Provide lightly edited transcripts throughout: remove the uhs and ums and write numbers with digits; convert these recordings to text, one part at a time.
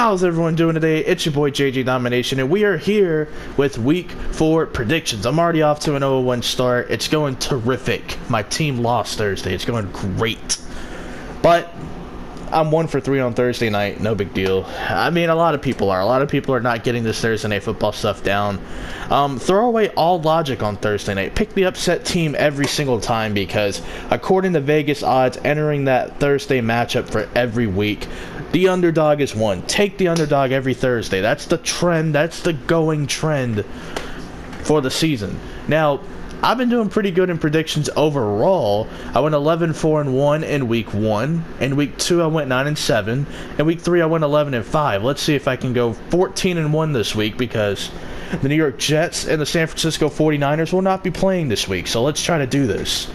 How's everyone doing today? It's your boy JJ Domination, and we are here with Week 4 predictions. I'm already off to an 0-1 start. It's going terrific. My team lost Thursday. It's going great. But I'm 1 for 3 on Thursday night. No big deal. I mean, a lot of people are. A lot of people are not getting this Thursday night football stuff down. Throw away all logic on Thursday night. Pick the upset team every single time because according to Vegas odds, entering that Thursday matchup for every week, the underdog is won. Take the underdog every Thursday. That's the trend. That's the going trend for the season. Now, I've been doing pretty good in predictions overall. I went 11-4-1 in Week 1. In Week 2, I went 9-7. In Week 3, I went 11-5. Let's see if I can go 14-1 this week because the New York Jets and the San Francisco 49ers will not be playing this week. So let's try to do this.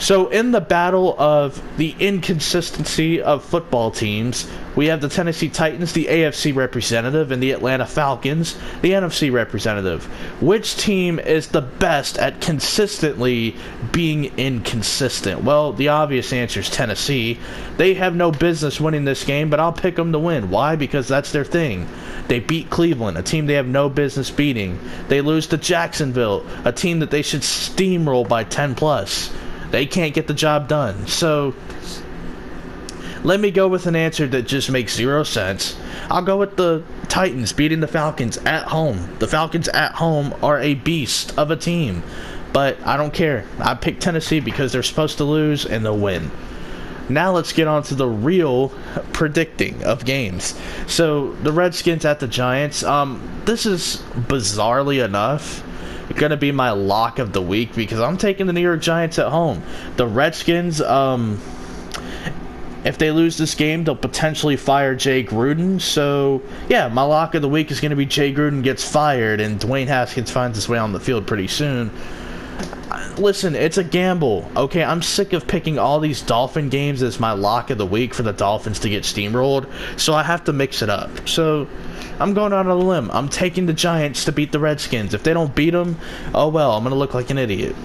So in the battle of the inconsistency of football teams, we have the Tennessee Titans, the AFC representative, and the Atlanta Falcons, the NFC representative. Which team is the best at consistently being inconsistent? Well, the obvious answer is Tennessee. They have no business winning this game, but I'll pick them to win. Why? Because that's their thing. They beat Cleveland, a team they have no business beating. They lose to Jacksonville, a team that they should steamroll by 10+. They can't get the job done. So, let me go with an answer that just makes zero sense. I'll go with the Titans beating the Falcons at home. The Falcons at home are a beast of a team. But I don't care. I picked Tennessee because they're supposed to lose and they'll win. Now let's get on to the real predicting of games. So, the Redskins at the Giants. This is bizarrely enough going to be my lock of the week because I'm taking the New York Giants at home. The Redskins, if they lose this game, they'll potentially fire Jay Gruden. So, yeah, my lock of the week is going to be Jay Gruden gets fired and Dwayne Haskins finds his way on the field pretty soon. Listen, it's a gamble. Okay, I'm sick of picking all these Dolphin games as my lock of the week for the Dolphins to get steamrolled, so I have to mix it up. So, I'm going out on a limb. I'm taking the Giants to beat the Redskins. If they don't beat them, oh well, I'm going to look like an idiot.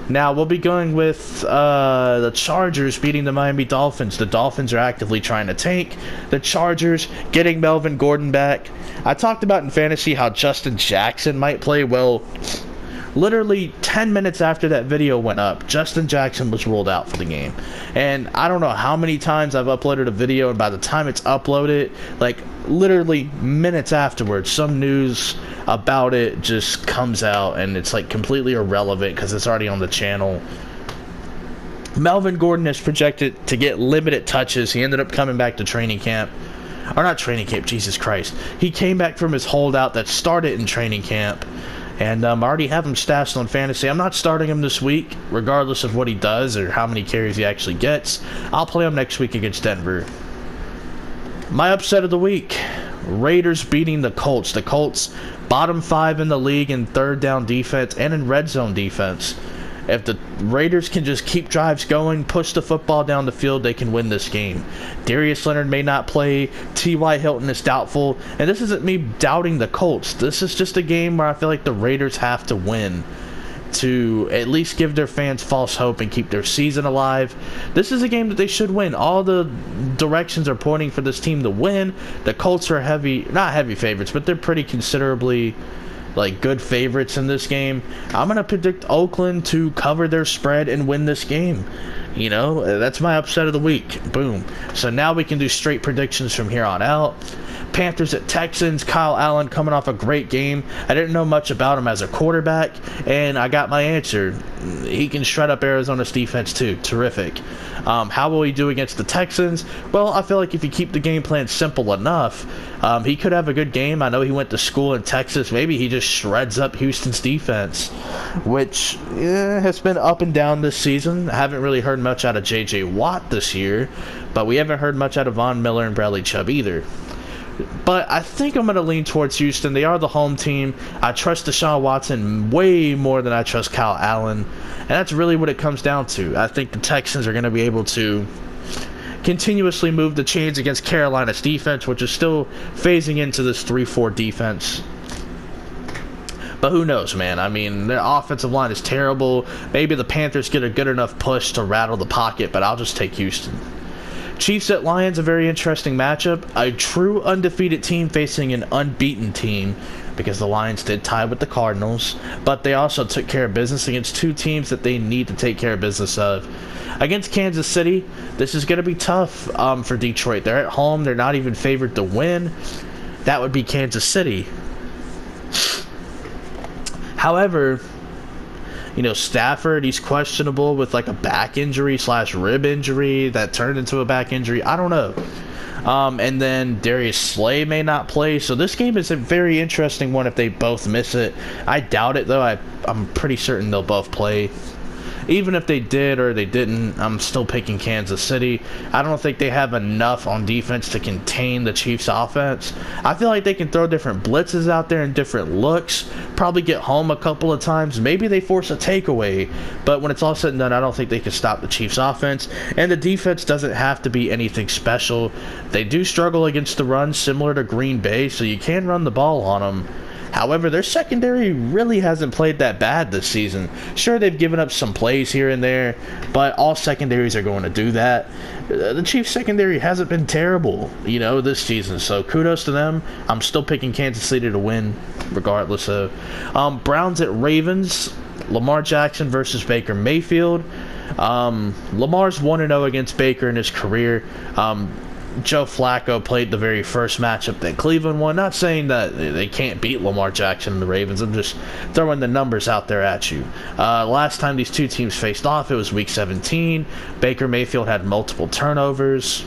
Now, we'll be going with the Chargers beating the Miami Dolphins. The Dolphins are actively trying to tank. The Chargers getting Melvin Gordon back. I talked about in fantasy how Justin Jackson might play well. Literally 10 minutes after that video went up, Justin Jackson was ruled out for the game. And I don't know how many times I've uploaded a video, and by the time it's uploaded, like literally minutes afterwards, some news about it just comes out, and it's like completely irrelevant because it's already on the channel. Melvin Gordon is projected to get limited touches. He ended up coming back to training camp. Or not training camp, Jesus Christ. He came back from his holdout that started in training camp. And I already have him stashed on fantasy. I'm not starting him this week, regardless of what he does or how many carries he actually gets. I'll play him next week against Denver. My upset of the week, Raiders beating the Colts. The Colts, bottom 5 in the league in third down defense and in red zone defense. If the Raiders can just keep drives going, push the football down the field, they can win this game. Darius Leonard may not play. T.Y. Hilton is doubtful. And this isn't me doubting the Colts. This is just a game where I feel like the Raiders have to win to at least give their fans false hope and keep their season alive. This is a game that they should win. All the directions are pointing for this team to win. The Colts are not heavy favorites, but they're pretty considerably good favorites in this game. I'm going to predict Oakland to cover their spread and win this game. You know, that's my upset of the week. Boom. So now we can do straight predictions from here on out. Panthers at Texans. Kyle Allen coming off a great game. I didn't know much about him as a quarterback, and I got my answer. He can shred up Arizona's defense too. Terrific. How will he do against the Texans? Well, I feel like if you keep the game plan simple enough, he could have a good game. I know he went to school in Texas. Maybe he just shreds up Houston's defense, which has been up and down this season. I haven't really heard much out of J.J. Watt this year, but we haven't heard much out of Von Miller and Bradley Chubb either. But I think I'm going to lean towards Houston. They are the home team. I trust Deshaun Watson way more than I trust Kyle Allen. And that's really what it comes down to. I think the Texans are going to be able to continuously move the chains against Carolina's defense, which is still phasing into this 3-4 defense. But who knows, man? I mean, their offensive line is terrible. Maybe the Panthers get a good enough push to rattle the pocket, but I'll just take Houston. Chiefs at Lions, a very interesting matchup. A true undefeated team facing an unbeaten team, because the Lions did tie with the Cardinals, but they also took care of business against two teams that they need to take care of business of. Against Kansas City, this is going to be tough for Detroit. They're at home. They're not even favored to win. That would be Kansas City. However, Stafford, he's questionable with like a back injury / rib injury that turned into a back injury. I don't know. And then Darius Slay may not play. So this game is a very interesting one if they both miss it. I doubt it, though. I'm pretty certain they'll both play. Even if they did or they didn't, I'm still picking Kansas City. I don't think they have enough on defense to contain the Chiefs' offense. I feel like they can throw different blitzes out there and different looks, probably get home a couple of times. Maybe they force a takeaway, but when it's all said and done, I don't think they can stop the Chiefs' offense. And the defense doesn't have to be anything special. They do struggle against the run, similar to Green Bay, so you can run the ball on them. However, their secondary really hasn't played that bad this season. Sure, they've given up some plays here and there, but all secondaries are going to do that. The Chiefs' secondary hasn't been terrible, this season. So kudos to them. I'm still picking Kansas City to win, regardless of. Browns at Ravens. Lamar Jackson versus Baker Mayfield. Lamar's 1-0 against Baker in his career. Joe Flacco played the very first matchup that Cleveland won. Not saying that they can't beat Lamar Jackson and the Ravens. I'm just throwing the numbers out there at you. Last time these two teams faced off, it was Week 17. Baker Mayfield had multiple turnovers.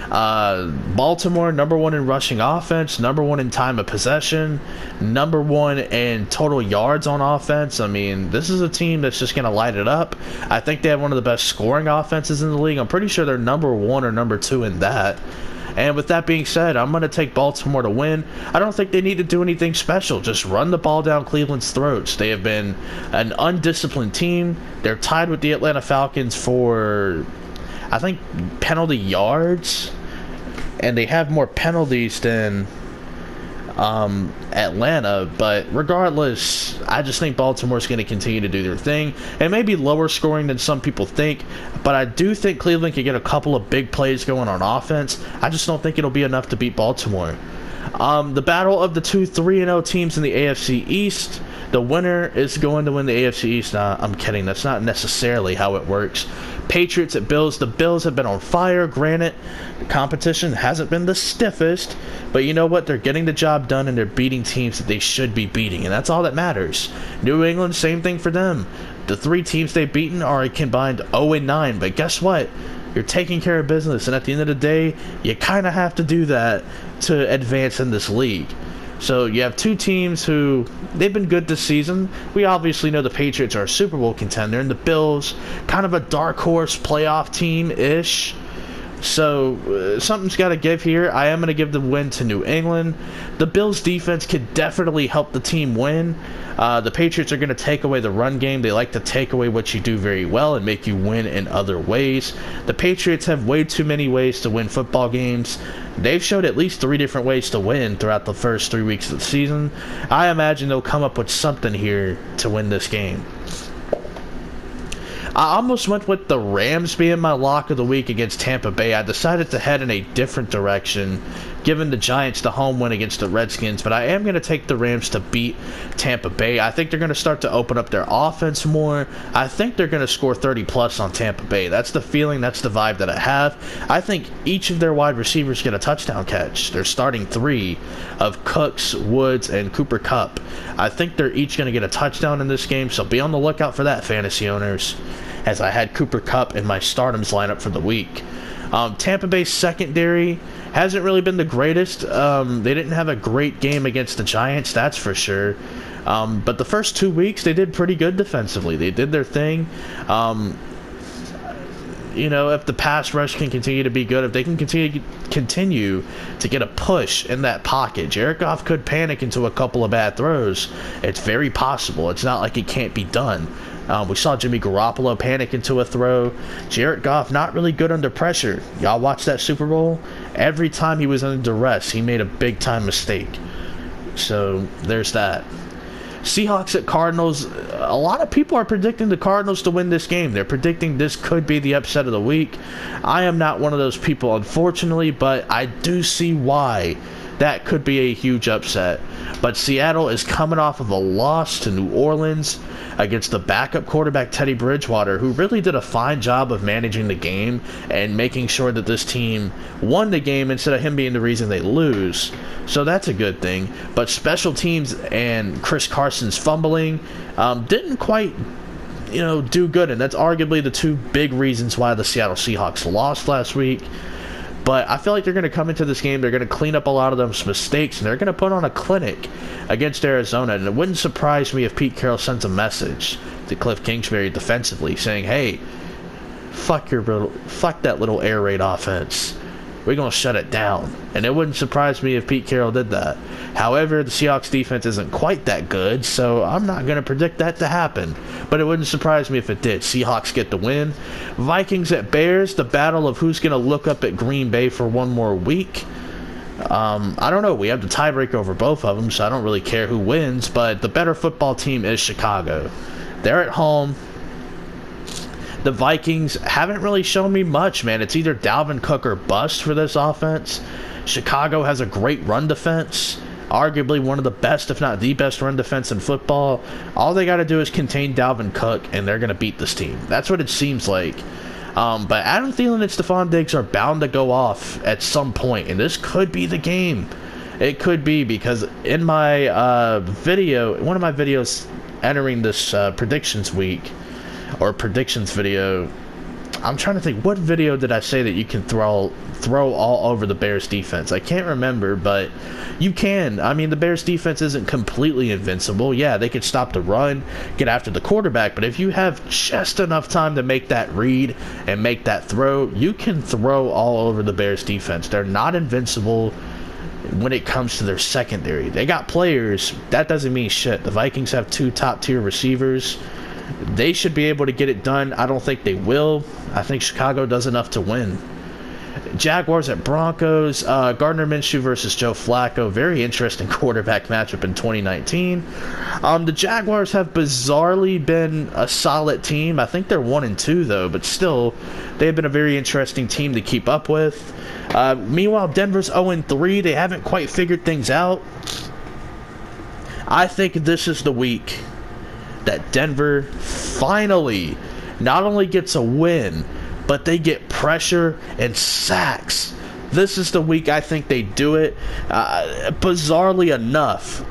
Baltimore, number 1 in rushing offense, number 1 in time of possession, number 1 in total yards on offense. I mean, this is a team that's just going to light it up. I think they have one of the best scoring offenses in the league. I'm pretty sure they're number 1 or number 2 in that. And with that being said, I'm going to take Baltimore to win. I don't think they need to do anything special. Just run the ball down Cleveland's throats. They have been an undisciplined team. They're tied with the Atlanta Falcons for, I think, penalty yards. And they have more penalties than Atlanta, but regardless, I just think Baltimore's going to continue to do their thing. It may be lower scoring than some people think, but I do think Cleveland can get a couple of big plays going on offense. I just don't think it'll be enough to beat Baltimore. The battle of the two 3-0 teams in the AFC East. The winner is going to win the AFC East. Nah, I'm kidding. That's not necessarily how it works. Patriots at Bills. The Bills have been on fire. Granted, the competition hasn't been the stiffest, but you know what? They're getting the job done, and they're beating teams that they should be beating, and that's all that matters. New England, same thing for them. The 3 teams they've beaten are a combined 0-9, but guess what? You're taking care of business, and at the end of the day, you kind of have to do that to advance in this league. So you have 2 teams who, they've been good this season. We obviously know the Patriots are a Super Bowl contender, and the Bills, kind of a dark horse playoff team-ish. So something's got to give here. I am going to give the win to New England. The Bills' defense could definitely help the team win. The Patriots are going to take away the run game. They like to take away what you do very well and make you win in other ways. The Patriots have way too many ways to win football games. They've showed at least 3 different ways to win throughout the first 3 weeks of the season. I imagine they'll come up with something here to win this game. I almost went with the Rams being my lock of the week against Tampa Bay. I decided to head in a different direction, giving the Giants the home win against the Redskins, but I am going to take the Rams to beat Tampa Bay. I think they're going to start to open up their offense more. I think they're going to score 30-plus on Tampa Bay. That's the feeling, that's the vibe that I have. I think each of their wide receivers get a touchdown catch. They're starting 3 of Cooks, Woods, and Cooper Kupp. I think they're each going to get a touchdown in this game, so be on the lookout for that, fantasy owners, as I had Cooper Kupp in my stardoms lineup for the week. Tampa Bay's secondary hasn't really been the greatest. They didn't have a great game against the Giants, that's for sure. But the first 2 weeks, they did pretty good defensively. They did their thing. If the pass rush can continue to be good, if they can continue to get a push in that pocket, Jared Goff could panic into a couple of bad throws. It's very possible. It's not like it can't be done. We saw Jimmy Garoppolo panic into a throw. Jared Goff, not really good under pressure. Y'all watch that Super Bowl? Every time he was under duress, he made a big-time mistake. So, there's that. Seahawks at Cardinals. A lot of people are predicting the Cardinals to win this game. They're predicting this could be the upset of the week. I am not one of those people, unfortunately, but I do see why that could be a huge upset. But Seattle is coming off of a loss to New Orleans against the backup quarterback Teddy Bridgewater, who really did a fine job of managing the game and making sure that this team won the game instead of him being the reason they lose. So that's a good thing. But special teams and Chris Carson's fumbling didn't quite do good, and that's arguably the two big reasons why the Seattle Seahawks lost last week. But I feel like they're going to come into this game, they're going to clean up a lot of those mistakes, and they're going to put on a clinic against Arizona. And it wouldn't surprise me if Pete Carroll sends a message to Cliff Kingsbury defensively saying, hey, fuck that little air raid offense. We're going to shut it down. And it wouldn't surprise me if Pete Carroll did that. However, the Seahawks defense isn't quite that good, so I'm not going to predict that to happen. But it wouldn't surprise me if it did. Seahawks get the win. Vikings at Bears, the battle of who's going to look up at Green Bay for one more week. I don't know. We have the tiebreaker over both of them, so I don't really care who wins. But the better football team is Chicago. They're at home. The Vikings haven't really shown me much, man. It's either Dalvin Cook or bust for this offense. Chicago has a great run defense. Arguably one of the best, if not the best, run defense in football. All they got to do is contain Dalvin Cook, and they're going to beat this team. That's what it seems like. But Adam Thielen and Stephon Diggs are bound to go off at some point, and this could be the game. It could be, because in my video, one of my videos entering this predictions week, or predictions video, I'm trying to think, what video did I say that you can throw all over the Bears defense? I can't remember, but you can. I mean, the Bears defense isn't completely invincible. Yeah, they could stop the run, get after the quarterback, but if you have just enough time to make that read and make that throw, you can throw all over the Bears defense. They're not invincible when it comes to their secondary. They got players. That doesn't mean shit. The Vikings have 2 top-tier receivers. They should be able to get it done. I don't think they will. I think Chicago does enough to win. Jaguars at Broncos. Gardner Minshew versus Joe Flacco. Very interesting quarterback matchup in 2019. The Jaguars have bizarrely been a solid team. I think they're 1-2 though, but still, they've been a very interesting team to keep up with. Meanwhile, Denver's 0-3. They haven't quite figured things out. I think this is the week that Denver finally not only gets a win, but they get pressure and sacks. This is the week I think they do it. Bizarrely enough,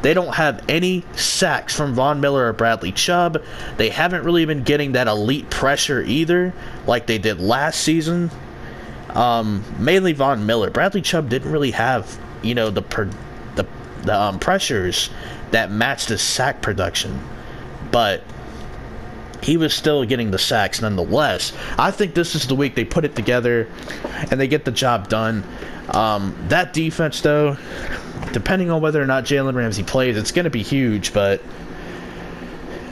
they don't have any sacks from Von Miller or Bradley Chubb. They haven't really been getting that elite pressure either, like they did last season. Mainly Von Miller. Bradley Chubb didn't really have, the pressures that matched his sack production, but he was still getting the sacks nonetheless. I think this is the week they put it together and they get the job done. That defense, though, depending on whether or not Jalen Ramsey plays, it's going to be huge, but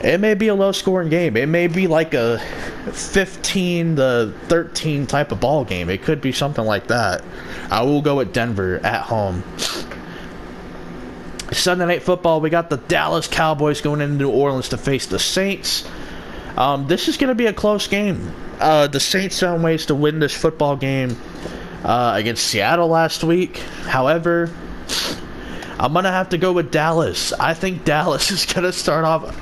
it may be a low-scoring game. It may be like a 15-13 type of ball game. It could be something like that. I will go with Denver at home. Sunday Night Football, we got the Dallas Cowboys going into New Orleans to face the Saints. This is going to be a close game. The Saints found ways to win this football game against Seattle last week. However, I'm going to have to go with Dallas. I think Dallas is going to start off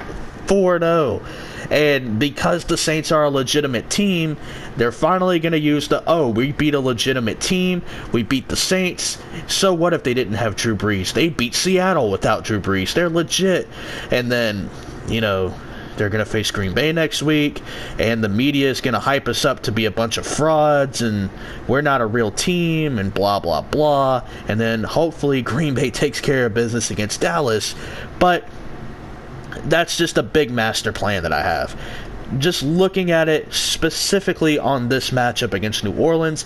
4-0. And because the Saints are a legitimate team, they're finally going to use we beat a legitimate team. We beat the Saints. So what if they didn't have Drew Brees? They beat Seattle without Drew Brees. They're legit. And then, they're going to face Green Bay next week, and the media is going to hype us up to be a bunch of frauds, and we're not a real team, and blah, blah, blah. And then hopefully Green Bay takes care of business against Dallas. But that's just a big master plan that I have. Just looking at it specifically on this matchup against New Orleans.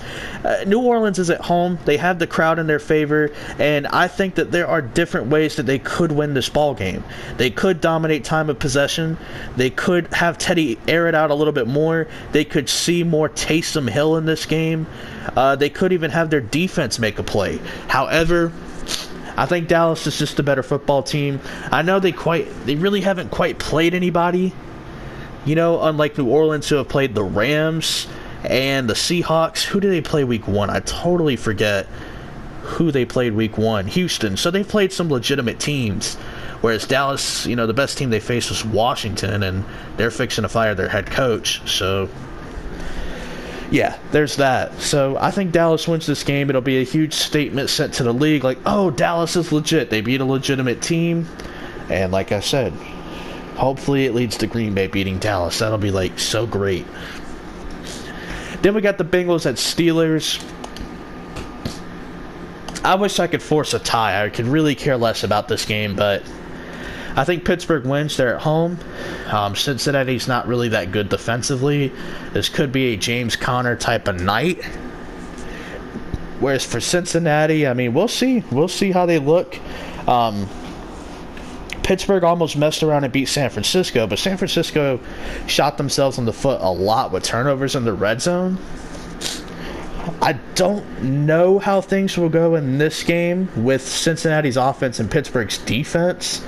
New Orleans is at home. They have the crowd in their favor, and I think that there are different ways that they could win this ball game. They could dominate time of possession. They could have Teddy air it out a little bit more. They could see more Taysom Hill in this game. They could even have their defense make a play. However, I think Dallas is just a better football team. I know they really haven't quite played anybody, unlike New Orleans, who have played the Rams and the Seahawks. Who did they play week 1? I totally forget who they played week 1. Houston. So they played some legitimate teams. Whereas Dallas, the best team they faced was Washington, and they're fixing to fire their head coach. So, yeah, there's that. So I think Dallas wins this game. It'll be a huge statement sent to the league, like, oh, Dallas is legit. They beat a legitimate team. And like I said, hopefully it leads to Green Bay beating Dallas. That'll be, so great. Then we got the Bengals at Steelers. I wish I could force a tie. I could really care less about this game, but I think Pittsburgh wins. They're at home. Cincinnati's not really that good defensively. This could be a James Conner type of night. Whereas for Cincinnati, we'll see. We'll see how they look. Pittsburgh almost messed around and beat San Francisco, but San Francisco shot themselves in the foot a lot with turnovers in the red zone. I don't know how things will go in this game with Cincinnati's offense and Pittsburgh's defense,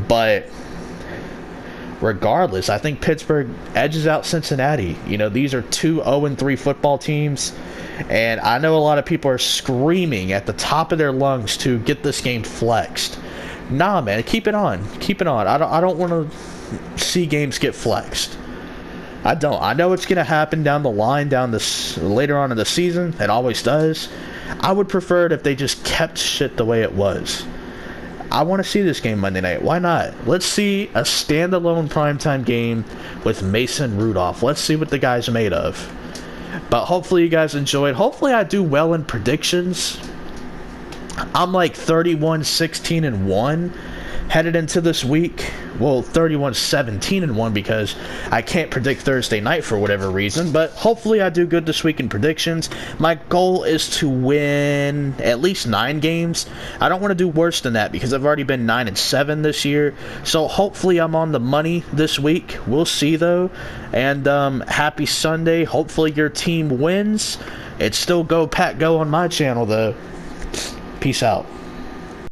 but regardless, I think Pittsburgh edges out Cincinnati. These are two 0-3 football teams, and I know a lot of people are screaming at the top of their lungs to get this game flexed. Nah, man, keep it on. Keep it on. I don't want to see games get flexed. I don't. I know it's going to happen down the line, later on in the season. It always does. I would prefer it if they just kept shit the way it was. I want to see this game Monday night. Why not? Let's see a standalone primetime game with Mason Rudolph. Let's see what the guy's made of. But hopefully you guys enjoyed. Hopefully I do well in predictions. I'm 31-16-1 headed into this week. Well, 31-17-1 because I can't predict Thursday night for whatever reason. But hopefully I do good this week in predictions. My goal is to win at least 9 games. I don't want to do worse than that because I've already been 9-7 this year. So hopefully I'm on the money this week. We'll see though. And happy Sunday. Hopefully your team wins. It's still Go Pack Go on my channel though. Peace out.